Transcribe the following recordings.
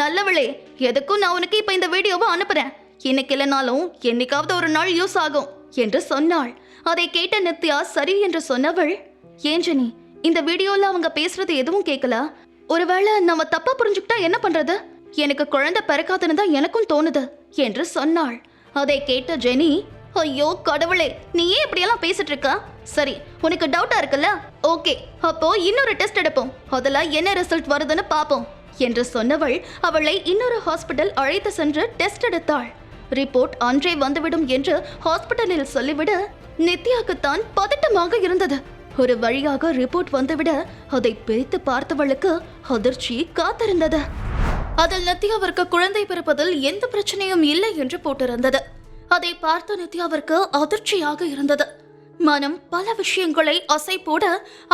நல்லவளே, எதுக்கும் நான் உனக்கு இப்ப இந்த வீடியோவை அனுப்புறேன். இன்னைக்கு இல்லைனாலும் என்னைக்காவது ஒரு நாள் யூஸ் ஆகும் என்று சொன்னாள். அதை கேட்ட நித்யா சரி என்று சொன்னவள், ஏன் ஜெனி, இந்த வீடியோல அவங்க பேசுறது எதுவும் கேட்கல. ஒருவேளை நம்ம தப்பா புரிஞ்சுக்கிட்டா என்ன பண்றது? எனக்கு குழந்தை பிறக்காதுன்னு தான் எனக்கும் தோணுது என்று சொன்னாள். அதை கேட்ட ஜெனி, ஐயோ கடவுளே, நீ ஏன் இப்படியெல்லாம் பேசிட்டு இருக்க? சரி, உனக்கு டவுட்டா இருக்குல்ல, ஓகே, அப்போ இன்னொரு டெஸ்ட் எடுப்போம், அதுல என்ன ரிசல்ட் வருதுன்னு பாப்போம் என்று சொன்னவள் அவளை இன்னொரு ஹாஸ்பிட்டல் அழைத்து சென்று டெஸ்ட் எடுத்தாள். ரிப்போர்ட் அன்றே வந்துவிடும் என்று ஹாஸ்பிட்டலில் சொல்லிவிட நித்யாக்குத்தான் பதட்டமாக இருந்தது. ஒரு வழியாக ரிப்போர்ட் வந்துவிட அதை பிரித்து பார்த்தவளுக்கு அதிர்ச்சி காத்திருந்தது. அதில் நித்யாவிற்கு குழந்தை பிறப்பதில் எந்த பிரச்சனையும் இல்லை என்று போட்டிருந்தது. அதை பார்த்த நித்யாவிற்கு அதிர்ச்சியாக இருந்தது. மனம் பல விஷயங்களை அசை போட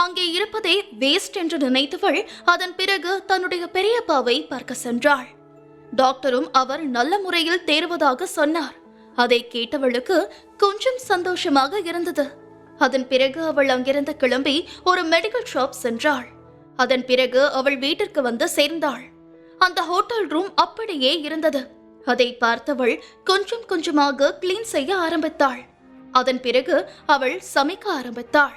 அங்கே இருப்பதே வேஸ்ட் என்று நினைத்தவள் அதன் பிறகு தன்னுடைய பெரியப்பாவை பார்க்க சென்றாள். டாக்டரும் அவர் நல்ல முறையில் தேர்வதாக சொன்னார். அதை கேட்டவளுக்கு கொஞ்சம் சந்தோஷமாக இருந்தது. அதன் பிறகு அவள் அங்கிருந்து கிளம்பி ஒரு மெடிக்கல் ஷாப் சென்றாள். அதன் பிறகு அவள் வீட்டிற்கு வந்து சேர்ந்தாள். அந்த ஹோட்டல் ரூம் அப்படியே இருந்தது. அதை பார்த்தவள் கொஞ்சம் கொஞ்சமாக கிளீன் செய்ய ஆரம்பித்தாள். அதன் பிறகு அவள் சமைக்க ஆரம்பித்தாள்.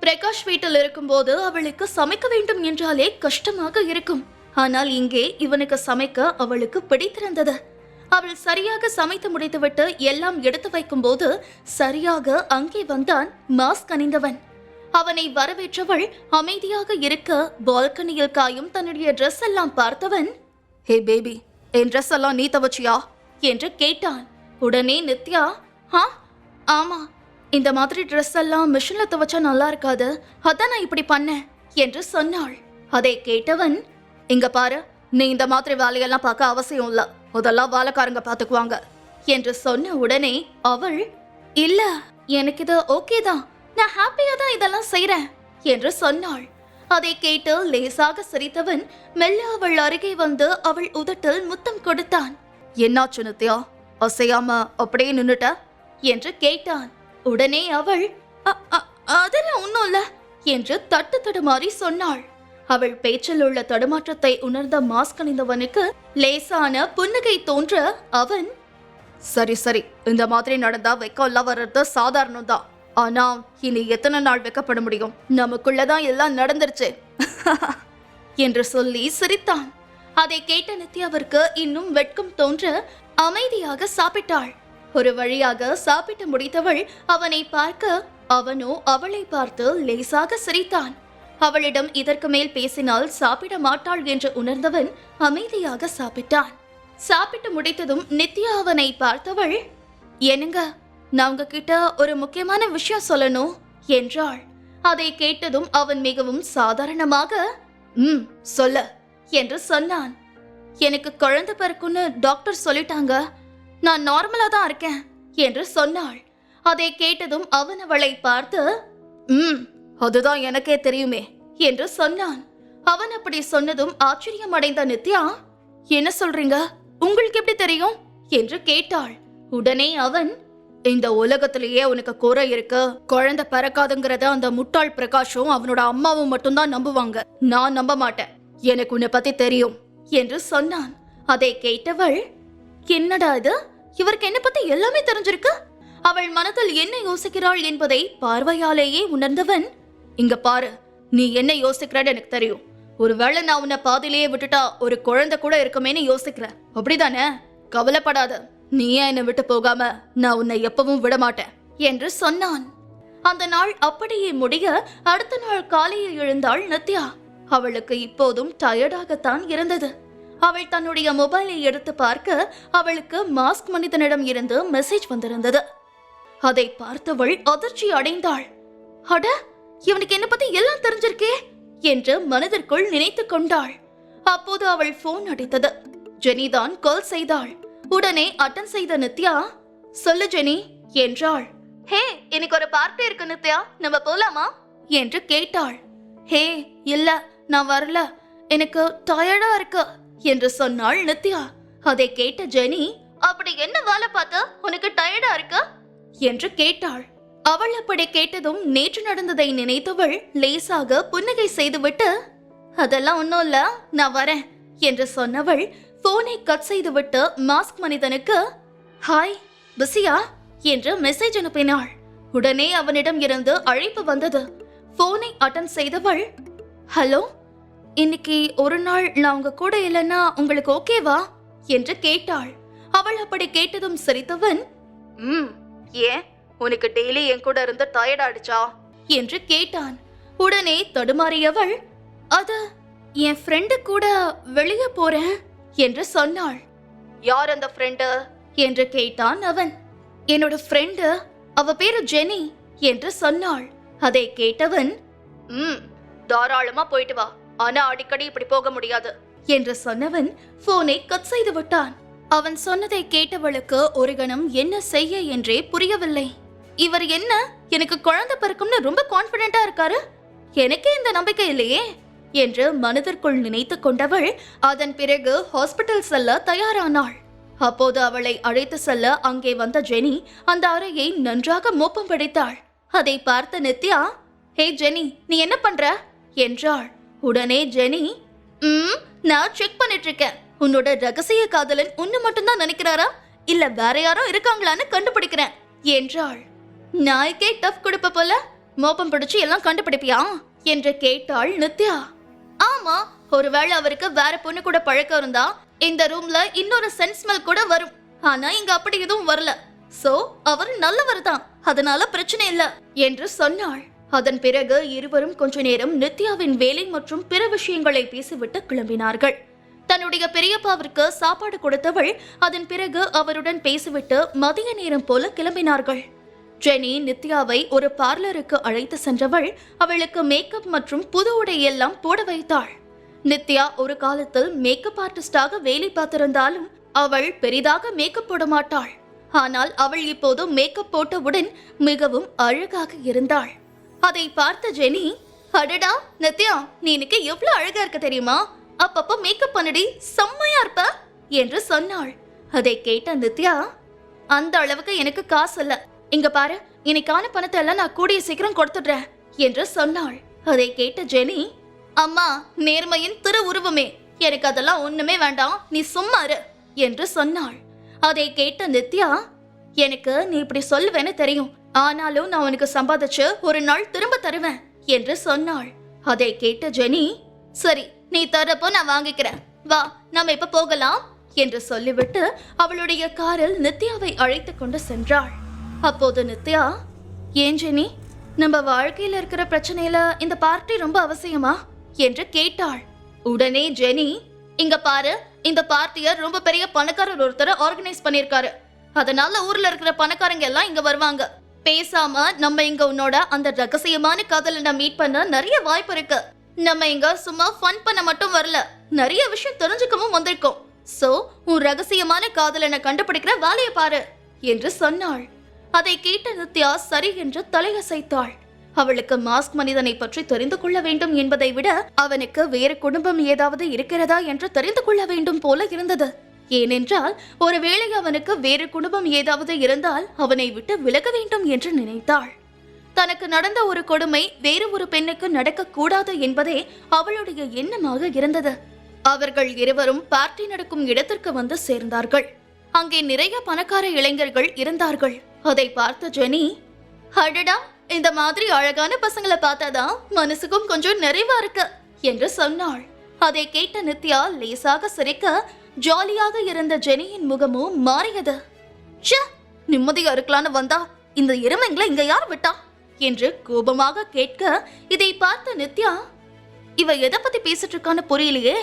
பிரகாஷ் வீட்டில் இருக்கும்போது அவளுக்கு சமைக்க வேண்டும் என்றாலே கஷ்டமாக இருக்கும். ஆனால் இங்கே இவனுக்கு சமைக்க அவளுக்கு பிடித்திருந்தது. அவள் சரியாக சமைத்து முடித்துவிட்டு எல்லாம் எடுத்து வைக்கும் போது சரியாக அங்கே வந்தான் மாஸ்க் அணிந்தவன். அவனை வரவேற்றவள் அமைதியாக இருக்க பால்கனியில் காயும் தன்னுடைய ட்ரெஸ் எல்லாம் பார்த்தவன், ஹே பேபி, என் ட்ரெஸ் எல்லாம் நீ துவச்சியா என்று கேட்டான். உடனே நித்யா, ஆமா, இந்த மாதிரி ட்ரெஸ் எல்லாம் மிஷின்ல துவச்சா நல்லா இருக்காது, அதான் நான் இப்படி பண்ணேன் என்று சொன்னாள். அதை கேட்டவன், இங்க பாரு, நீ இந்த மாதிரி வேலையெல்லாம் பார்க்க அவசியம் இல்ல, அதெல்லாம் வேலைக்காரங்க பாத்துக்குவாங்க என்று சொன்ன உடனே அவள், இல்ல, எனக்கு இது ஓகே தான், நான் ஹாப்பியா தான் இதெல்லாம் செய்றேன் என்று சொன்னாள். அதை கேட்டு லேசாக சிரித்தவன் மெல்ல அவள் அருகே வந்து அவள் உதட்டில் முத்தம் கொடுத்தான். என்னாச்சு நித்யா, அசையாம அப்படியே நின்னுட்ட என்று கேட்டான். உடனே அவள், அதெல்லாம் ஒன்னும் இல்ல என்று தட்டு தடுமாறி சொன்னாள். அவள் பேச்சில் உள்ள தடுமாற்றத்தை உணர்ந்த மாஸ்க் அணிந்தவனுக்கு லேசான புன்னகை தோன்ற அவன், சரி சரி, இந்த மாதிரி நடந்தா வெக்கம் வர்றது சாதாரணம் தான், ஆனா இனி எத்தனை நாள் வெக்கப்பட முடியும், நமக்குள்ளதான் எல்லாம் நடந்துருச்சு என்று சொல்லி சிரித்தான். அதை கேட்ட நித்யாவிற்கு இன்னும் வெட்கம் தோன்ற அமைதியாக சாப்பிட்டாள். ஒரு வழியாக சாப்பிட்டு முடித்தவள் அவனை பார்க்க அவனோ அவளை பார்த்து லேசாக சிரித்தான். அவளிடம் இதற்கு மேல் பேசினால் சாப்பிட மாட்டாள் என்று உணர்ந்தவன் அமைதியாக சாப்பிட்டான். சாப்பிட்டு முடித்ததும் நித்யா அவனை பார்த்தவள், என்னங்க, நான் உங்ககிட்ட ஒரு முக்கியமான விஷயம் சொல்லணும் என்றாள். அதை கேட்டதும் அவன் மிகவும் சாதாரணமாக, சொல்ல என்று சொன்னான். எனக்கு குழந்தை பிறக்குன்னு டாக்டர் சொல்லிட்டாங்க, நான் நார்மலா தான் இருக்கேன் என்று சொன்னாள். அதை கேட்டதும் அவன் அவளை பார்த்து, அதுதான் எனக்கே தெரியுமே என்று சொன்னான். அவன் அப்படி சொன்னதும் ஆச்சரியம் அடைந்த நித்யா, என்ன சொல்றீங்க, உங்களுக்கு எப்படி தெரியும் என்று கேட்டாள். உடனே அவன், இந்த உலகத்திலேயே உனக்கு குறை இருக்கு, குழந்தை பிறக்காதுங்கிறத அந்த முட்டாள் பிரகாஷும் அவனோட அம்மாவும் மட்டும்தான் நம்புவாங்க, நான் நம்ப மாட்டேன், எனக்கு உன்னை பத்தி தெரியும் என்று சொன்னான். அதை கேட்டவள், என்னடா இது, இவருக்கு என்ன பத்தி எல்லாமே தெரிஞ்சிருக்கு? அவள் மனதில் என்ன யோசிக்கிறாள் என்பதை பார்வையாலேயே உணர்ந்தவன், இங்க பாரு, நீ என்ன யோசிக்கிறன்னு எனக்கு தெரியும், ஒருவேளை நான் உன்னை பாதிலேயே விட்டுட்டா ஒரு குழந்தை கூட இருக்குமேன்னு யோசிக்கிற, அப்படிதானே? கவலைப்படாத, நீ ஏன் என்னை விட்டு போகாம நான் உன்னை எப்பவும் விட மாட்டேன் என்று சொன்னான். அந்த நாள் அப்படியே முடிய அடுத்த நாள் காலையில் எழுந்தாள் நித்யா. அவளுக்கு இப்போதும் டயர்டாகத்தான் இருந்தது. அவள் தன்னுடைய மொபைலை எடுத்து பார்க்க அவளுக்கு மாஸ்க் மனிதனிடம் இருந்து மெசேஜ் வந்திருந்தது. அதை பார்த்தவள் அதிர்ச்சி அடைந்தாள். அட, இவனுக்கு என்ன பத்தி எல்லாம் தெரிஞ்சிருக்கே என்று மனதிற்குள் நினைத்து கொண்டாள். அப்போது அவள் போன் அடித்தது. ஜெனிதான் கால் செய்தாள். உடனே அட்டன் செய்த நித்யா, சொல்லு ஜெனி என்றாள். ஹே, எனக்கு ஒரு பார்ட்டி இருக்கு நித்யா, நம்ம போலாமா என்று கேட்டாள். ஹே, இல்ல, நான் வரல, எனக்கு டயர்டா இருக்கு என்று சொன்னாள் நித்யா. அதை கேட்ட ஜெனி, அப்படி என்ன வேலை பார்த்து உனக்கு டயர்டா இருக்கு என்று கேட்டாள். அவள் அப்படி கேட்டதும் நேற்று நடந்ததை நினைத்தவள் லேசாக புன்னகை செய்துவிட்டு, அதெல்லாம் ஒன்னும் இல்ல, நான் வரேன் என்று சொன்னவள் போனை கட் செய்துவிட்டு மாஸ்க் மனிதனுக்கு ஹாய் பிஸியா என்று மெசேஜ் அனுப்பினாள். உடனே அவனிடம் இருந்து அழைப்பு வந்தது. போனை அட்டன் செய்தவள் ஹலோ, இன்னைக்கு ஒரு நாள் நான் உங்க கூட இல்லைன்னா உங்களுக்கு ஓகேவா என்று கேட்டாள். அவள் அப்படி கேட்டதும் சிரித்தவன் ஏன் உனக்கு டெய்லி என் கூட இருந்து டயர்ட் ஆயிடுச்சா என்று கேட்டான். உடனே தடுமாறியவள் அது என் ஃப்ரெண்டு கூட வெளியே போறேன் என்று சொன்னாள். யார் அந்த ஃப்ரெண்டு என்று கேட்டான் அவன். என்னோட ஃப்ரெண்டு, அவ பேரு ஜெனி என்று சொன்னாள். அதை கேட்டவன் தாராளமா போயிட்டு வா, ஆனா அடிக்கடி இப்படி போக முடியாது என்று சொன்னவன் போனை கட் செய்து விட்டான். அவன் சொன்னதை கேட்டவளுக்கு ஒரு கணம் என்ன செய்ய என்றே புரியவில்லை. இவர் என்ன எனக்கு குழந்தை பிறக்கும்னு ரொம்ப கான்பிடென்டா இருக்காரு, எனக்கே இந்த நம்பிக்கை இல்லையே என்று மனதிற்குள் நினைத்து கொண்டவள் அதன் பிறகு ஹாஸ்பிட்டல் செல்ல தயாரானாள். அப்போது அவளை அழைத்து செல்ல அங்கே வந்த ஜெனி அந்த அறையை நன்றாக மோப்பம் பிடித்தாள். அதை பார்த்த நித்யா, ஹே ஜெனி, நீ என்ன பண்ற என்றாள். உடனே ஜெனி, நான் செக் பண்ணிட்டு இருக்கேன், உன்னோட ரகசிய காதலன் உன்னை மட்டும்தான் நினைக்கிறாரா இல்ல வேற யாரும் இருக்காங்களான்னு கண்டுபிடிக்கிறேன் என்றாள். நாய்க்கே டஃப் கொடுப்ப போல மோப்பம் பிடிச்சு எல்லாம் கண்டுபிடிப்பியா என்று கேட்டாள் நித்யா. ஆமா, ஒருவேளை அவருக்கு வேற பொண்ணு கூட பழக்கம் இருந்தா இந்த ரூம்ல இன்னொரு சென்ட் ஸ்மெல் கூட வரும். ஆனா இங்க அப்படி எதுவும் வரல. சோ அவர் நல்லவர் தான், அதனால பிரச்சனை இல்ல என்று சொன்னாள். அதன் பிறகு இருவரும் கொஞ்ச நேரம் நித்யாவின் வேலை மற்றும் பிற விஷயங்களை பேசிவிட்டு கிளம்பினார்கள். தன்னுடைய பெரியப்பாவிற்கு சாப்பாடு கொடுத்தவள் அதன் பிறகு அவருடன் பேசிவிட்டு மதிய நேரம் போல கிளம்பினார்கள். ஜெனி நித்யாவை ஒரு பார்லருக்கு அழைத்து சென்றவள் அவளுக்கு மேக்கப் மற்றும் புது உடை எல்லாம் போட வைத்தாள். நித்யா ஒரு காலத்தில் மேக்கப் ஆர்டிஸ்டாக வேலை பார்த்திருந்தாலும் அவள் பெரிதாக மேக்கப் போட மாட்டாள். ஆனால் அவள் இப்போது மேக்கப் போட்டவுடன் மிகவும் அழகாக இருந்தாள். அதை பார்த்த ஜெனி, அடடா நித்யா, நீ இன்னைக்கு எவ்வளவு அழகா இருக்க தெரியுமா, அப்பப்போ மேக்கப் பண்ணடி, செம்மையா இருப்ப என்று சொன்னாள். அதை கேட்ட நித்யா, அந்த அளவுக்கு எனக்கு காசு இல்ல, இங்க பாரு, இன்னைக்கான பணத்தை எல்லாம் நான் கூடிய சீக்கிரம் கொடுத்துடுறேன் என்று சொன்னாள். அதை கேட்ட ஜெனி, அம்மா நேர்மையின் திரு உருவமே, எனக்கு அதெல்லாம் ஒண்ணுமே வேண்டாம், நீ சும்மா இரு என்று சொன்னாள். அதை கேட்ட நித்யா, எனக்கு நீ இப்படி சொல்லுவேன்னு தெரியும், ஆனாலும் நான் உனக்கு சம்பாதிச்சு ஒரு நாள் திரும்ப தருவேன் என்று சொன்னாள். அதை கேட்ட ஜெனி, சரி நீ தரப்போ நான் வாங்கிக்கிறேன், வா நாம இப்ப போகலாம் என்று சொல்லிவிட்டு அவளுடைய காரில் நித்யாவை அழைத்து கொண்டு சென்றாள். அப்போது நித்யா, ஏன் ஜெனி, நம்ம வாழ்க்கையில இருக்கிற பிரச்சனையில இந்த பார்ட்டி ரொம்ப அவசியமா என்று கேட்டாள். உடனே ஜெனி, இங்க பாரு, இந்த பார்ட்டிய ரொம்ப பெரிய பணக்காரர் ஒருத்தர் ஆர்கனைஸ் பண்ணிருக்காரு, அதனால ஊர்ல இருக்கிற பணக்காரங்க எல்லாம் இங்க வருவாங்க. பேசாம நம்ம இங்க உன்னோட அந்த ரகசியமான காதலனை மீட் பண்ண நிறைய வாய்ப்பு இருக்கு. நம்ம இங்க சும்மா ஃபன் பண்ண மட்டும் வரல, நிறைய விஷயம் தெரிஞ்சுக்கவும் வந்திருக்கோம். சோ உன் ரகசியமான காதலனை கண்டுபிடிக்கிற வேலையை பாரு என்று சொன்னாள். அதை கேட்ட நித்யா சரி என்று தலையசைத்தாள். அவளுக்கு மாஸ்க் மனிதனை பற்றி தெரிந்து கொள்ள வேண்டும் என்பதை விட அவனுக்கு வேறு குடும்பம் ஏதாவது இருக்கிறதா என்று தெரிந்து கொள்ள வேண்டும் போல இருந்தது. ஏனென்றால் ஒருவேளை அவனுக்கு வேறு குடும்பம் ஏதாவது இருந்தால் அவனை விட்டு விலக வேண்டும் என்று நினைத்தாள். தனக்கு நடந்த ஒரு கொடுமை வேறு ஒரு பெண்ணுக்கு நடக்க கூடாது என்பதே அவளுடைய எண்ணமாக இருந்தது. அவர்கள் இருவரும் பார்ட்டி நடக்கும் இடத்திற்கு வந்து சேர்ந்தார்கள். அங்கே நிறைய பணக்கார இளைஞர்கள் இருந்தார்கள். அதை பார்த்த ஜெனி, அடடா, இந்த மாதிரி அழகான பசங்களை பார்த்தாதான் மனசுக்கும் கொஞ்சம் நிறைவா இருக்கு என்று சொன்னாள். அதை கேட்ட நித்யா லேசாக சிரிக்க ஜாலியாக இருந்த ஜெனியின் முகமும் மாறியது. நிம்மதியா இருக்கலான்னு வந்தா இந்த எருமைங்களை இங்க யார் விட்டா என்று கோபமாக கேட்க, இதை பார்த்த நித்யா, இவ எதை பத்தி பேசிட்டு இருக்கான்னு புரியலையே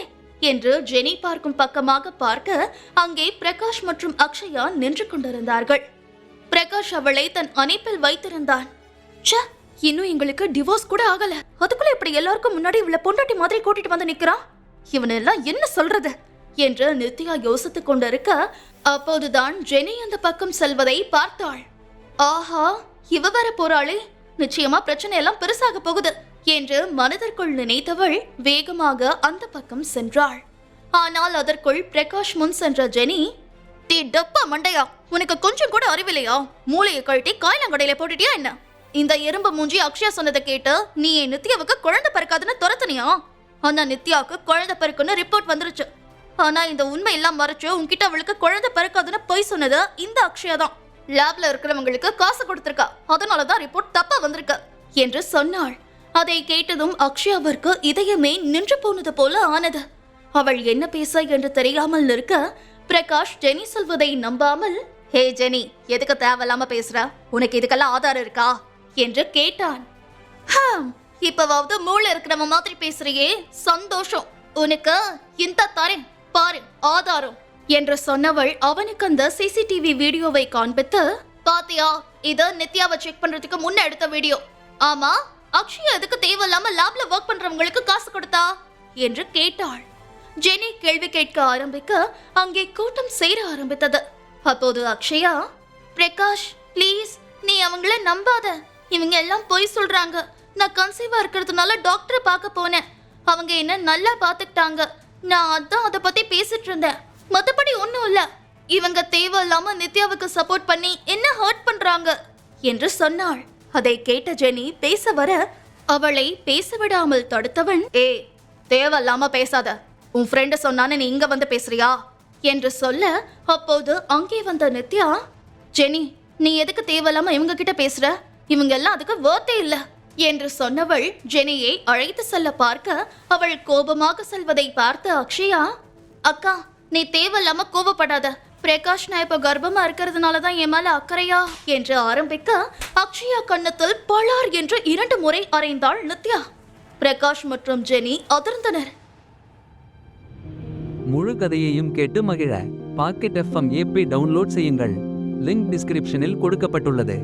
என்று ஜெனி பார்க்கும் பக்கமாக பார்க்க அங்கே பிரகாஷ் மற்றும் அக்ஷயா நின்று கொண்டிருந்தார்கள். பிரகாஷ் அவளை தன் அணைப்பில் வைத்திருந்தான். இன்னும் எங்களுக்கு டிவோர்ஸ் கூட ஆகல, அதுக்குள்ள இப்படி எல்லாருக்கும் முன்னாடி இவளை பொண்டாட்டி மாதிரி கூட்டிட்டு வந்து நிக்கிறான், இவனெல்லாம் என்ன சொல்றது என்று நித்யா யோசித்துக் கொண்டிருக்க, அப்போதுதான் ஜெனி அந்த பக்கம் செல்வதை பார்த்தாள். ஆஹா, இவ வர போறாளே, நிச்சயமா பிரச்சனை எல்லாம் பெருசாக போகுது என்று மனதிற்குள் நினைத்தவள் வேகமாக அந்த பக்கம் சென்றாள். ஆனால் அதற்குள் பிரகாஷ் முன் சென்ற ஜெனி, டீ டப்பா மண்டையா, உனக்கு கொஞ்சம் கூட அறிவில்லையா, மூளையை கழட்டி காய்லாங்கடையில போட்டுட்டியா என்ன? இந்த எறும்பு மூஞ்சி அக்ஷயா சொன்னதை கேட்டு நீ என் நித்யாவுக்கு குழந்தை பிறக்காதுன்னு துரத்துனியா? ஆனா நித்யாவுக்கு குழந்தை பிறக்குன்னு ரிப்போர்ட் வந்துருச்சு. ஆனா இந்த உண்மை எல்லாம் மறைச்சு உன்கிட்ட அவளுக்கு குழந்தை பிறக்காதுன்னு பொய் சொன்னது இந்த அக்ஷயா தான். லேப்ல இருக்கிறவங்களுக்கு காசு கொடுத்திருக்கா, அதனாலதான் ரிப்போர்ட் தப்பா வந்திருக்கு என்று சொன்னாள். அதை கேட்டதும் அக்ஷயாவிற்கு இதயமே நின்று போனது போல ஆனது. அவள் என்ன பேச என்று தெரியாமல் இருக்க பிரகாஷ் ஜெனி சொல்வதை நம்பாமல், ஹே ஜெனி, எதுக்கு தேவையில்லாம பேசுற? உனக்கு இதுக்கெல்லாம் ஆதாரம் இருக்கா என்று கேட்டான். இப்பவாவது மூளை இருக்கிறவ மாதிரி பேசுறியே, சந்தோஷம். உனக்கு இந்த தரேன் பாரு ஆதாரம் என்று சொன்னவள் அவனுக்கு அந்த சிசிடிவி வீடியோவை காண்பித்து, பாத்தியா, இது நித்யாவை செக் பண்றதுக்கு முன்ன எடுத்த வீடியோ. ஆமா, அக்ஷயா எதுக்கு தேவையில்லாம லேப்ல ஒர்க் பண்றவங்களுக்கு காசு கொடுத்தா என்று கேட்டாள். ஜெனி கேள்வி கேட்க ஆரம்பிக்க அங்கே கூட்டம் சேர ஆரம்பித்தது. அப்போது அக்ஷயா, பிரகாஷ் ப்ளீஸ், நீ அவங்கள நம்பாத, இவங்க எல்லாம் பொய் சொல்றாங்க. நான் கன்சீவா இருக்கிறதுனால டாக்டரை பார்க்க போனேன், அவங்க என்ன நல்லா பாத்துக்கிட்டாங்க. நான் அதான் அதை பத்தி பேசிட்டு இருந்தேன், மத்தபடி ஒண்ணும் இல்ல. இவங்க தேவையில்லாம நித்யாவுக்கு சப்போர்ட் பண்ணி என்ன ஹர்ட் பண்றாங்க என்று சொன்னாள். அதை கேட்ட ஜெனி பேச வர அவளை பேச விடாமல் தடுத்தவன், தேவையில்லாம பேசாத, உன் ஃப்ரெண்டு சொன்னான்னு நீ இங்க வந்து பேசுறியா என்று சொல்ல, அப்போது அங்கே வந்த நித்யா, ஜெனி, நீ எதுக்கு தேவையில்லாம இவங்க கிட்ட பேசுற? இவங்க எல்லாம் அதுக்கு வர்த்தே இல்ல என்று சொன்னவள் ஜெனியை அழைத்து செல்ல பார்க்க அவள் கோபமாக செல்வதை பார்த்த அக்ஷயா, அக்கா, நீ தேவையில்லாம கோபப்படாத. பிரகாஷ், நான் இப்ப கர்ப்பமா இருக்கிறதுனாலதான் என் மேல அக்கறையா என்று ஆரம்பிக்க அக்ஷயா கண்ணத்தில் பளார் என்று 2 முறை அறைந்தாள் நித்யா. பிரகாஷ் மற்றும் ஜெனி அதிர்ந்தனர். முழு கதையையும் கேட்டு மகிழ பாக்கெட் FM ஆப்பை டவுன்லோட் செய்யுங்கள். லிங்க் டிஸ்கிரிப்ஷனில் கொடுக்கப்பட்டுள்ளது.